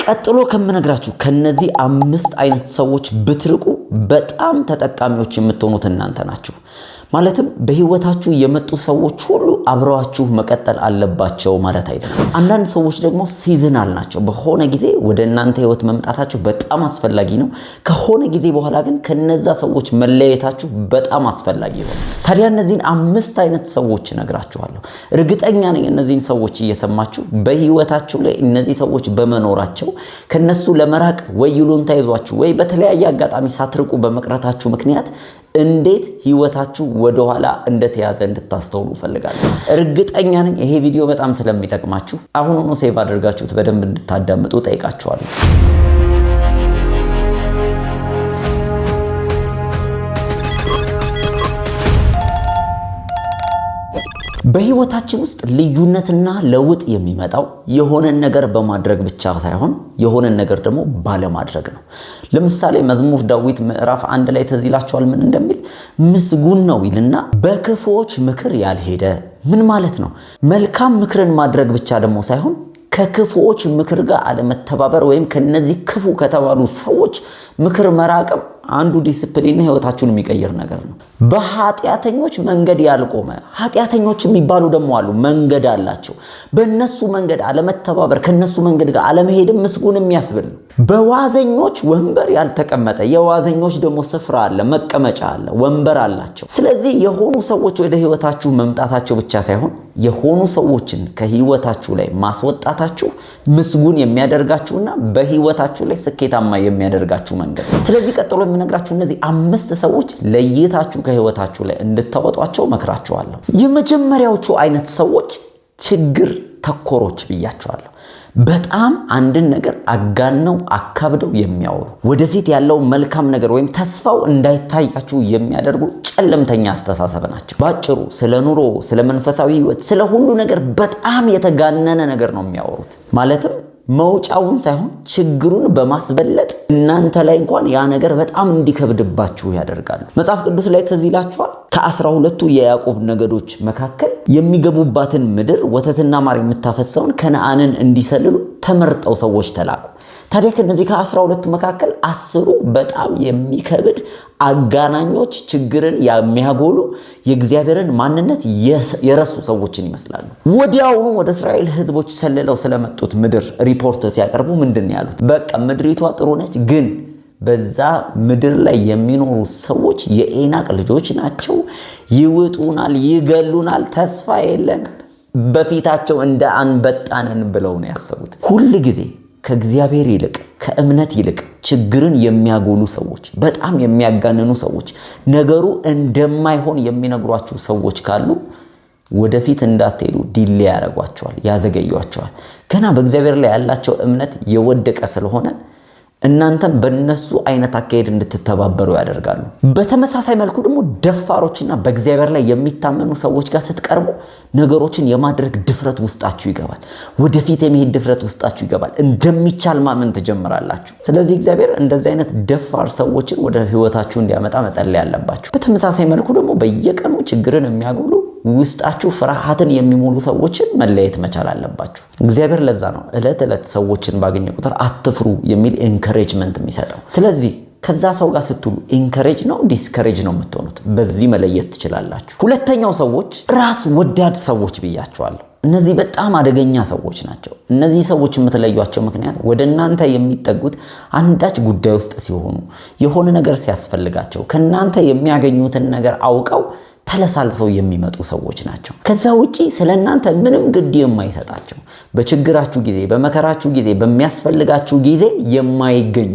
ቀጥሎ ከምነግራችሁ ከነዚህ 5 አይነት ሰዎች ብትርቁ በጣም ተጠቃሚዎች የምትሆኑት እናንተ ናችሁ። ማለትም በህይወታችሁ የመጡ ሰዎች ሁሉ አብረዋችሁ መቀጠል አለባቸው ማለት አይደለም። አንዳንድ ሰዎች ደግሞ ሲዝናል ናቸው። በሆነ ጊዜ ወደ እናንተ ህይወት መምጣታቸው በጣም አስፈላጊ ነው። ከሆነ ጊዜ በኋላ ግን ከነዛ ሰዎች መለየታችሁ በጣም አስፈላጊ ነው። ታዲያ እነዚህን 5 አይነት ሰዎች እነግራችኋለሁ። እርግጠኛ ነኝ እነዚህን ሰዎች እየሰማችሁ በህይወታችሁ ላይ እነዚህ ሰዎች በመኖራቸው ከነሱ ለመራቅ ወይ ይሉንታ ይዟችሁ ወይ በተለያየ አጋጣሚ ሳትርቁ በመቅረታችሁ ምክንያት እንዴት ህይወታችሁ ወደ ኋላ እንደተያዘ እንድታስተውሉ ፈልጋለሁ። እርግጠኛ ነኝ ይሄ ቪዲዮ በጣም ስለሚጠቅማችሁ አሁኑኑ ሴቭ አድርጋችሁት በደንብ እንድታዳምጡ ጠይቃችኋለሁ። በህይወታችን ውስጥ ልዩነትና ለውጥ የሚመጣው የሆነን ነገር በማድረግ ብቻ ሳይሆን የሆነን ነገር ደግሞ ባለማድረግ ነው። ለምሳሌ መዝሙር ዳዊት ምዕራፍ 1 ላይ ተዝ ይላችኋል ምን እንደሚል ምስጉን ነው ይልና በክፉዎች ምክር ያልሄደ። ምን ማለት ነው? መልካም ምክርን ማድረግ ብቻ ደግሞ ሳይሆን ከክፉዎች ምክር ጋር አለመተባበር ወይም ከነዚህ ክፉ ከተባሉ ሰዎች ምክር መራቅም አንዱ ዲሲፕሊን ህይወታችሁን የሚቀይር ነገር ነው። በኃጢአተኞች መንገድ ያልቆመ ኃጢአተኞች የሚባሉ ደግሞ አሉ፣ መንገድ አላቸው። በእነሱ መንገድ አለመተባበር ከነሱ መንገድ ጋር አለመሄድም ምስጉን የሚያስብል ነው። በዋዘኞች ወንበር ያልተቀመጠ፣ የዋዘኞች ደግሞ ስፍራ አለ፣ መቀመጫ አለ፣ ወንበር አላቸው። ስለዚህ የሆኑ ሰዎች ወደ ህይወታችሁ መምጣታቸው ብቻ ሳይሆን የሆኑ ሰዎችን ከህይወታችሁ ላይ ማስወጣታችሁ ምስጉን የሚያደርጋችሁና በህይወታችሁ ላይ ስኬታማ የሚያደርጋችሁ መንገድ ነው። ስለዚህ ቀጥሎ የምነግራችሁ እነዚህ 5 ሰዎች ለይታችሁ ከህይወታችሁ ላይ እንድታወጧቸው መክራችኋለሁ። የመጀመሪያዎቹ አይነት ሰዎች ችግር ተኮሮች ብያቸዋለሁ። በጣም አንድን ነገር አጋነው አካብደው የሚያወሩ ወደፊት ያለው መልካም ነገር ወይም ተስፋው እንዳይታያችሁ የሚያደርጉ ጨለምተኛ አስተሳሰብ ናቸው። ባጭሩ ስለ ኑሮ፣ ስለ መንፈሳዊ ህይወት፣ ስለ ሁሉ ነገር በጣም የተጋነነ ነገር ነው የሚያወሩት። ማለትም መውጫውን ሳይሆን ችግሩን በማስበለጥ እናንተ ላይ እንኳን ያ ነገር በጣም እንዲከብድባችሁ ያደርጋሉ። መጽሐፍ ቅዱስ ላይ ተዝ ይላችኋል ከ12ቱ የያዕቆብ ነገዶች መካከል የሚገቡባትን ምድር ወተትና ማር የምታፈሰውን ከነዓንን እንዲሰልሉ ተመርጠው ሰዎች ተላኩ። ታዲያ ከነዚህ ከ12ቱ መካከል 10ሩ በጣም የሚከብድ አጋናኞች፣ ችግርን የሚያጎሉ የእግዚአብሔርን ማንነት የረሱ ሰዎችን ይመስላሉ። ወዲያውኑ ወደ እስራኤል ህዝቦች ሰልለው ስለመጡት ምድር ሪፖርት ሲያቀርቡ ምንድን ነው ያሉት? በቃ ምድሪቷ ጥሩ ነች፣ ግን በዛ ምድር ላይ የሚኖሩ ሰዎች የኤናቅ ልጆች ናቸው፣ ይውጡናል፣ ይገሉናል፣ ተስፋ የለን፣ በፊታቸው እንደ አንበጣንን ብለው ነው ያሰቡት። ሁል ጊዜ ከእግዚአብሔር ይልቅ ከእምነት ይልቅ ችግርን የሚያጎሉ ሰዎች፣ በጣም የሚያጋንኑ ሰዎች፣ ነገሩ እንደማይሆን የሚነግሯችሁ ሰዎች ካሉ ወደፊት እንዳትሄዱ ዲሌ ያደርጓቸዋል፣ ያዘገዩአቸዋል። ገና በእግዚአብሔር ላይ ያላቸው እምነት የወደቀ ስለሆነ እናንተም በእነሱ አይነት አካሄድ እንድትተባበሩ ያደርጋሉ። በተመሳሳይ መልኩ ደግሞ ደፋሮችና በእግዚአብሔር ላይ የሚታመኑ ሰዎች ጋር ስትቀርቡ ነገሮችን የማድረግ ድፍረት ውስጣችሁ ይገባል። ወደፊት የመሄድ ድፍረት ውስጣችሁ ይገባል። እንደሚቻል ማመን ትጀምራላችሁ። ስለዚህ እግዚአብሔር እንደዚህ አይነት ደፋር ሰዎችን ወደ ህይወታችሁ እንዲያመጣ መጸለይ ያለባችሁ። በተመሳሳይ መልኩ ደግሞ በየቀኑ ችግርን የሚያጎሉ ውስጣችሁ ፍርሃትን የሚሞሉ ሰዎችን መለየት መቻል አለባችሁ። እግዚአብሔር ለዛ ነው ዕለት ዕለት ሰዎችን ባገኘ ቁጥር አትፍሩ የሚል ኢንከሬጅመንት የሚሰጠው። ስለዚህ ከዛ ሰው ጋር ስትሉ ኢንከሬጅ ነው ዲስከሬጅ ነው የምትሆኑት። በዚህ መለየት ትችላላችሁ። ሁለተኛው ሰዎች ራስ ወዳድ ሰዎች ብያቸዋለሁ። እነዚህ በጣም አደገኛ ሰዎች ናቸው። እነዚህ ሰዎች የምትለዩቸው ምክንያት ወደ እናንተ የሚጠጉት አንዳች ጉዳይ ውስጥ ሲሆኑ፣ የሆነ ነገር ሲያስፈልጋቸው፣ ከእናንተ የሚያገኙትን ነገር አውቀው ተለሳልሰው የሚመጡ ሰዎች ናቸው። ከዛ ውጪ ስለእናንተ ምንም ግድ የማይሰጣቸው፣ በችግራችሁ ጊዜ፣ በመከራችሁ ጊዜ፣ በሚያስፈልጋችሁ ጊዜ የማይገኙ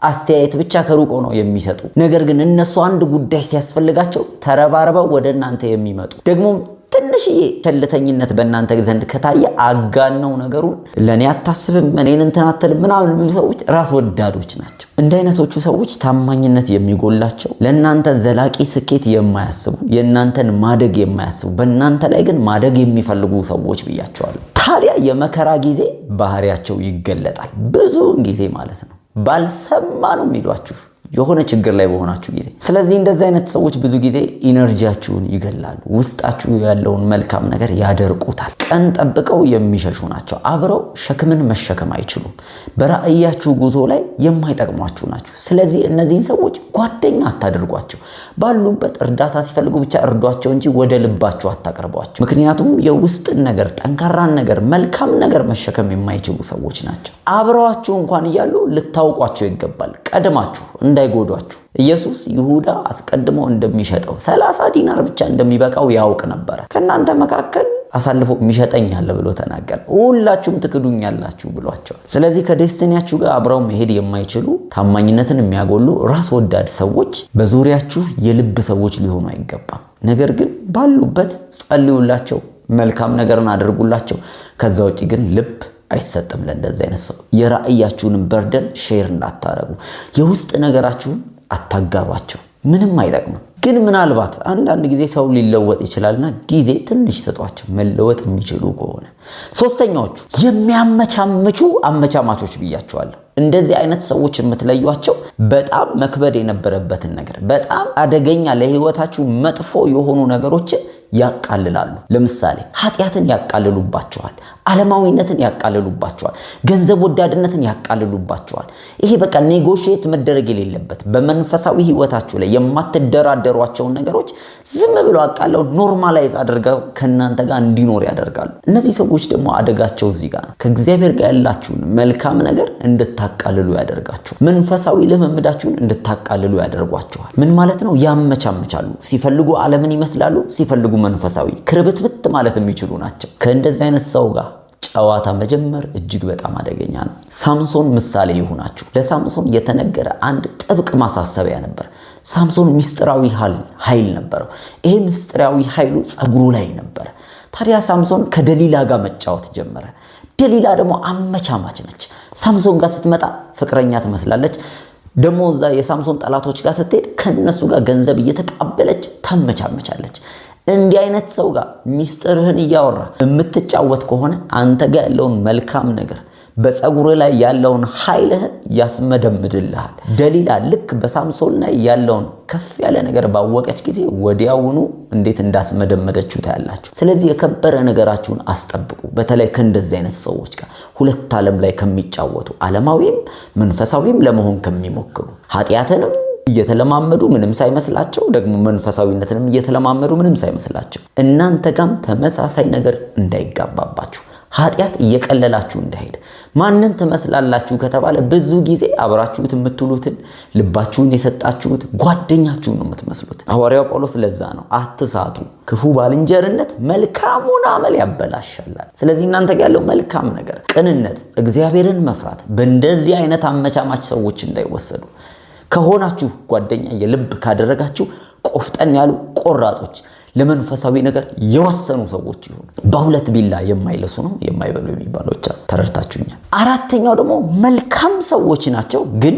አስተያየት ብቻ ከሩቅ ሆነው የሚሰጡ፣ ነገር ግን እነሱ አንድ ጉዳይ ሲያስፈልጋቸው ተረባርበው ወደ እናንተ የሚመጡ፣ ደግሞ ትንሽዬ ቸልተኝነት በእናንተ ዘንድ ከታየ አጋነው ነገሩን ለኔ አታስብም፣ እኔን እንትን አትልም ምናምን የሚሉ ሰዎች ራስ ወዳዶች ናቸው። እንደ አይነቶቹ ሰዎች ታማኝነት የሚጎላቸው፣ ለእናንተ ዘላቂ ስኬት የማያስቡ፣ የእናንተን ማደግ የማያስቡ፣ በእናንተ ላይ ግን ማደግ የሚፈልጉ ሰዎች ብያቸዋለሁ። ታዲያ የመከራ ጊዜ ባህሪያቸው ይገለጣል። ብዙውን ጊዜ ማለት ነው ባልሰማ ነው የሚሏችሁ። የሆነ ችግር ላይ በሆናችሁ ጊዜ። ስለዚህ እንደዚህ አይነት ሰዎች ብዙ ጊዜ ኢነርጂያችሁን ይገላሉ። ውስጣችሁ ያለውን መልካም ነገር ያደርቁታል። ቀን ጠብቀው የሚሸሹ ናቸው። አብረው ሸክምን መሸከም አይችሉም። በራእያችሁ ጉዞ ላይ የማይጠቅሟችሁ ናቸው። ስለዚህ እነዚህን ሰዎች ጓደኛ አታድርጓቸው። ባሉበት እርዳታ ሲፈልጉ ብቻ እርዷቸው እንጂ ወደ ልባችሁ አታቀርቧቸው። ምክንያቱም የውስጥን ነገር፣ ጠንካራን ነገር፣ መልካም ነገር መሸከም የማይችሉ ሰዎች ናቸው። አብረዋችሁ እንኳን እያሉ ልታውቋቸው ይገባል፣ ቀድማችሁ እንዳይጎዷችሁ። ኢየሱስ ይሁዳ አስቀድሞ እንደሚሸጠው 30 ዲናር ብቻ እንደሚበቃው ያውቅ ነበረ። ከእናንተ መካከል አሳልፎ የሚሸጠኝ አለ ብሎ ተናገረ። ሁላችሁም ትክዱኛላችሁ ብሏቸዋል። ስለዚህ ከዴስቲኒያችሁ ጋር አብረው መሄድ የማይችሉ ታማኝነትን የሚያጎሉ ራስ ወዳድ ሰዎች በዙሪያችሁ የልብ ሰዎች ሊሆኑ አይገባም። ነገር ግን ባሉበት ጸልዩላቸው፣ መልካም ነገርን አድርጉላቸው። ከዛ ውጪ ግን ልብ አይሰጥም ለእንደዚህ አይነት ሰው። የራእያችሁንም በርደን ሼር እንዳታረጉ፣ የውስጥ ነገራችሁን አታጋሯቸው። ምንም አይጠቅምም። ግን ምናልባት አንዳንድ ጊዜ ሰው ሊለወጥ ይችላልና ጊዜ ትንሽ ሰጧቸው፣ መለወጥ የሚችሉ ከሆነ። ሶስተኛዎቹ የሚያመቻምቹ አመቻማቾች ብያቸዋለሁ። እንደዚህ አይነት ሰዎች የምትለዩቸው በጣም መክበድ የነበረበትን ነገር፣ በጣም አደገኛ ለህይወታችሁ መጥፎ የሆኑ ነገሮችን ያቃልላሉ። ለምሳሌ ኃጢአትን ያቃልሉባቸዋል፣ ዓለማዊነትን ያቃልሉባቸዋል፣ ገንዘብ ወዳድነትን ያቃልሉባቸዋል። ይሄ በቃ ኔጎሺየት መደረግ የሌለበት በመንፈሳዊ ህይወታችሁ ላይ የማትደራደሯቸውን ነገሮች ዝም ብለው አቃለው ኖርማላይዝ አድርገው ከናንተ ጋር እንዲኖር ያደርጋሉ። እነዚህ ሰዎች ደግሞ አደጋቸው እዚህ ጋር ነው። ከእግዚአብሔር ጋር ያላችሁን መልካም ነገር እንድታቃልሉ ያደርጋችኋል። መንፈሳዊ ልምምዳችሁን እንድታቃልሉ ያደርጓችኋል። ምን ማለት ነው? ያመቻምቻሉ። ሲፈልጉ ዓለምን ይመስላሉ፣ ሲፈልጉ መንፈሳዊ ክርብትብት ማለት የሚችሉ ናቸው። ከእንደዚህ አይነት ሰው ጋር ጨዋታ መጀመር እጅግ በጣም አደገኛ ነው። ሳምሶን ምሳሌ ይሁናችሁ። ለሳምሶን የተነገረ አንድ ጥብቅ ማሳሰቢያ ነበር። ሳምሶን ምስጢራዊ ኃይል ነበረው። ይሄ ምስጢራዊ ኃይሉ ጸጉሩ ላይ ነበር። ታዲያ ሳምሶን ከደሊላ ጋር መጫወት ጀመረ። ደሊላ ደግሞ አመቻማች ነች። ሳምሶን ጋር ስትመጣ ፍቅረኛ ትመስላለች። ደግሞ እዛ የሳምሶን ጠላቶች ጋር ስትሄድ ከነሱ ጋር ገንዘብ እየተቀበለች ታመቻመቻለች። እንዲህ አይነት ሰው ጋር ሚስጥርህን እያወራ የምትጫወት ከሆነ አንተ ጋር ያለውን መልካም ነገር፣ በፀጉር ላይ ያለውን ኃይልህን ያስመደምድልሃል። ደሊላ ልክ በሳምሶን ላይ ያለውን ከፍ ያለ ነገር ባወቀች ጊዜ ወዲያውኑ እንዴት እንዳስመደመደችው ታያላችሁ። ስለዚህ የከበረ ነገራችሁን አስጠብቁ። በተለይ ከእንደዚህ አይነት ሰዎች ጋር ሁለት ዓለም ላይ ከሚጫወቱ፣ ዓለማዊም መንፈሳዊም ለመሆን ከሚሞክሩ፣ ኃጢአትንም እየተለማመዱ ምንም ሳይመስላቸው ደግሞ መንፈሳዊነትንም እየተለማመዱ ምንም ሳይመስላቸው እናንተ ጋም ተመሳሳይ ነገር እንዳይጋባባችሁ፣ ኃጢአት እየቀለላችሁ እንዳይሄድ። ማንን ትመስላላችሁ ከተባለ ብዙ ጊዜ አብራችሁት የምትሉትን ልባችሁን የሰጣችሁት ጓደኛችሁን ነው የምትመስሉት። ሐዋርያው ጳውሎስ ለዛ ነው አትሳቱ፣ ክፉ ባልንጀርነት መልካሙን አመል ያበላሻላል። ስለዚህ እናንተ ጋር ያለው መልካም ነገር፣ ቅንነት፣ እግዚአብሔርን መፍራት በእንደዚህ አይነት አመቻማች ሰዎች እንዳይወሰዱ ከሆናችሁ ጓደኛ የልብ ካደረጋችሁ ቆፍጠን ያሉ ቆራጦች፣ ለመንፈሳዊ ነገር የወሰኑ ሰዎች ይሁኑ። በሁለት ቢላ የማይለሱ ነው የማይበሉ የሚባለው ብቻ ተረድታችሁኛል። አራተኛው ደግሞ መልካም ሰዎች ናቸው፣ ግን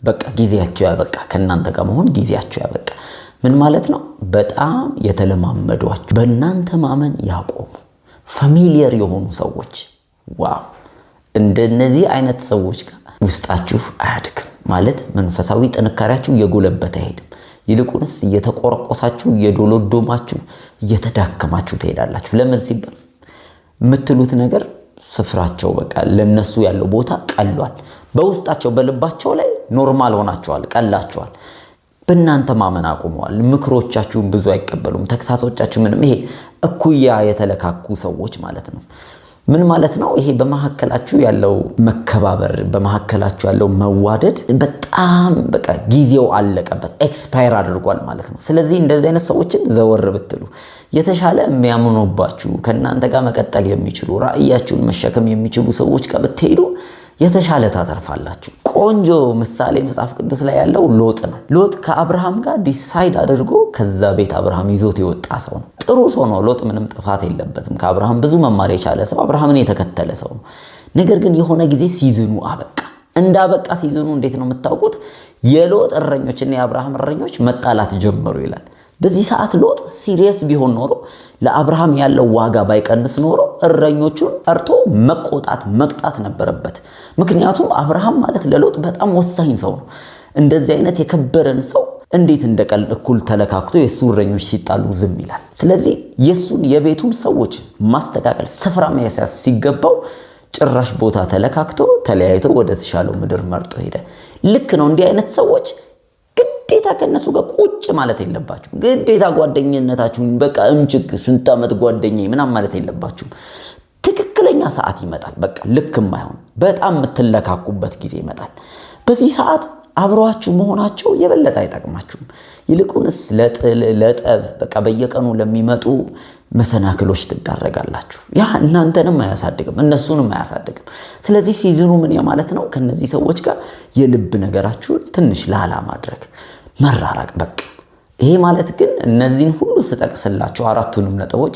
በቃ ጊዜያቸው ያበቃ፣ ከእናንተ ጋር መሆን ጊዜያቸው ያበቃ። ምን ማለት ነው? በጣም የተለማመዷችሁ፣ በእናንተ ማመን ያቆሙ ፋሚሊየር የሆኑ ሰዎች። ዋው! እንደነዚህ አይነት ሰዎች ጋር ውስጣችሁ አያድግም ማለት መንፈሳዊ ጥንካሬያችሁ እየጎለበተ አይሄድም። ይልቁንስ እየተቆረቆሳችሁ፣ እየዶሎዶማችሁ፣ እየተዳከማችሁ ትሄዳላችሁ። ለምን ሲባል የምትሉት ነገር ስፍራቸው በቃ ለነሱ ያለው ቦታ ቀሏል። በውስጣቸው በልባቸው ላይ ኖርማል ሆናቸዋል፣ ቀላቸዋል። በእናንተ ማመን አቁመዋል። ምክሮቻችሁን ብዙ አይቀበሉም። ተግሳጾቻችሁ ምንም። ይሄ እኩያ የተለካኩ ሰዎች ማለት ነው። ምን ማለት ነው? ይሄ በመሐከላችሁ ያለው መከባበር፣ በመሐከላችሁ ያለው መዋደድ በጣም በቃ ጊዜው አለቀበት፣ ኤክስፓየር አድርጓል ማለት ነው። ስለዚህ እንደዚህ አይነት ሰዎችን ዘወር ብትሉ፣ የተሻለ የሚያምኑባችሁ፣ ከእናንተ ጋር መቀጠል የሚችሉ፣ ራእያችሁን መሸከም የሚችሉ ሰዎች ጋር ብትሄዱ የተሻለ ታተርፋላችሁ። ቆንጆ ምሳሌ መጽሐፍ ቅዱስ ላይ ያለው ሎጥ ነው። ሎጥ ከአብርሃም ጋር ዲሳይድ አድርጎ ከዛ ቤት አብርሃም ይዞት የወጣ ሰው ነው። ጥሩ ሰው ነው ሎጥ፣ ምንም ጥፋት የለበትም። ከአብርሃም ብዙ መማር የቻለ ሰው፣ አብርሃምን የተከተለ ሰው ነው። ነገር ግን የሆነ ጊዜ ሲዝኑ አበቃ። እንዳበቃ ሲዝኑ እንዴት ነው የምታውቁት? የሎጥ እረኞችና የአብርሃም እረኞች መጣላት ጀመሩ ይላል። በዚህ ሰዓት ሎጥ ሲሪየስ ቢሆን ኖሮ፣ ለአብርሃም ያለው ዋጋ ባይቀንስ ኖሮ እረኞቹን ጠርቶ መቆጣት መቅጣት ነበረበት። ምክንያቱም አብርሃም ማለት ለሎጥ በጣም ወሳኝ ሰው ነው። እንደዚህ አይነት የከበረን ሰው እንዴት እንደቀል እኩል ተለካክቶ የሱ እረኞች ሲጣሉ ዝም ይላል? ስለዚህ የሱን የቤቱን ሰዎች ማስተካከል ስፍራ መያዝ ሲገባው ጭራሽ ቦታ ተለካክቶ ተለያይቶ ወደ ተሻለው ምድር መርጦ ሄደ። ልክ ነው። እንዲህ አይነት ሰዎች ግዴታ ከነሱ ጋር ቁጭ ማለት የለባችሁም። ግዴታ ጓደኝነታችሁን በቃ እምጭቅ ስንት ዓመት ጓደኛዬ ምናምን ማለት የለባችሁም። ትክክለኛ ሰዓት ይመጣል። በቃ ልክ የማይሆን በጣም የምትለካኩበት ጊዜ ይመጣል። በዚህ ሰዓት አብረዋችሁ መሆናቸው የበለጠ አይጠቅማችሁም። ይልቁንስ ለጥል ለጠብ በቃ በየቀኑ ለሚመጡ መሰናክሎች ትዳረጋላችሁ። ያ እናንተንም አያሳድግም እነሱንም አያሳድግም። ስለዚህ ሲዝኑ ምን ማለት ነው? ከነዚህ ሰዎች ጋር የልብ ነገራችሁን ትንሽ ላላ ማድረግ መራራቅ። በቃ ይሄ ማለት ግን እነዚህን ሁሉ ስጠቅስላችሁ አራቱንም ነጥቦች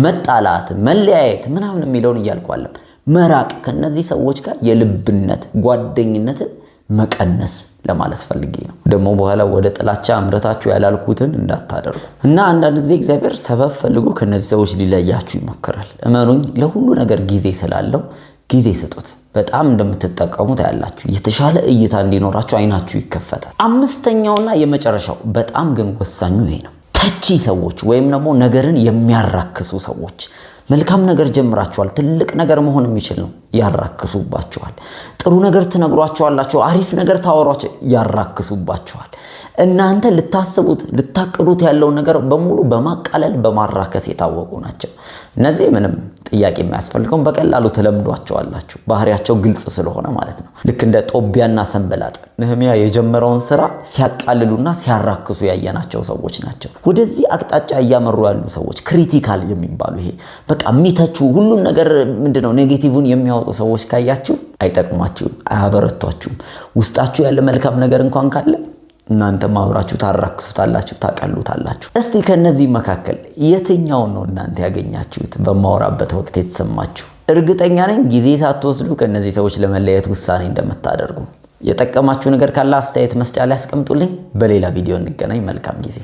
መጣላት፣ መለያየት ምናምን የሚለውን እያልኳለም መራቅ፣ ከነዚህ ሰዎች ጋር የልብነት ጓደኝነትን መቀነስ ለማለት ፈልጌ ነው። ደግሞ በኋላ ወደ ጥላቻ አምረታችሁ ያላልኩትን እንዳታደርጉ እና አንዳንድ ጊዜ እግዚአብሔር ሰበብ ፈልጎ ከነዚህ ሰዎች ሊለያችሁ ይሞክራል። እመኑኝ፣ ለሁሉ ነገር ጊዜ ስላለው ጊዜ ስጡት። በጣም እንደምትጠቀሙት ያላችሁ የተሻለ እይታ እንዲኖራችሁ አይናችሁ ይከፈታል። አምስተኛውና የመጨረሻው በጣም ግን ወሳኙ ይሄ ነው። ተቺ ሰዎች ወይም ደግሞ ነገርን የሚያራክሱ ሰዎች። መልካም ነገር ጀምራችኋል፣ ትልቅ ነገር መሆን የሚችል ነው፣ ያራክሱባችኋል። ጥሩ ነገር ትነግሯቸዋላችሁ፣ አሪፍ ነገር ታወሯቸው፣ ያራክሱባችኋል። እናንተ ልታስቡት ልታቅዱት ያለው ነገር በሙሉ በማቃለል በማራከስ የታወቁ ናቸው። እነዚህ ምንም ጥያቄ የሚያስፈልገው በቀላሉ ተለምዷቸዋላችሁ፣ ባህሪያቸው ግልጽ ስለሆነ ማለት ነው። ልክ እንደ ጦቢያና ሰንበላጥ ነህምያ የጀመረውን ስራ ሲያቃልሉና ሲያራክሱ ያየናቸው ሰዎች ናቸው። ወደዚህ አቅጣጫ እያመሩ ያሉ ሰዎች ክሪቲካል የሚባሉ ይሄ በቃ የሚተቹ ሁሉን ነገር ምንድነው ኔጌቲቭን የሚያወጡ ሰዎች ካያችሁ አይጠቅሟችሁም፣ አያበረቷችሁም። ውስጣችሁ ያለ መልካም ነገር እንኳን ካለ እናንተ ማብራችሁ ታራክሱታላችሁ፣ ታቀሉታላችሁ። እስቲ ከነዚህ መካከል የትኛውን ነው እናንተ ያገኛችሁት በማወራበት ወቅት የተሰማችሁ? እርግጠኛ ነኝ ጊዜ ሳትወስዱ ከነዚህ ሰዎች ለመለየት ውሳኔ እንደምታደርጉ። የጠቀማችሁ ነገር ካለ አስተያየት መስጫ ላይ አስቀምጡልኝ። በሌላ ቪዲዮ እንገናኝ። መልካም ጊዜ።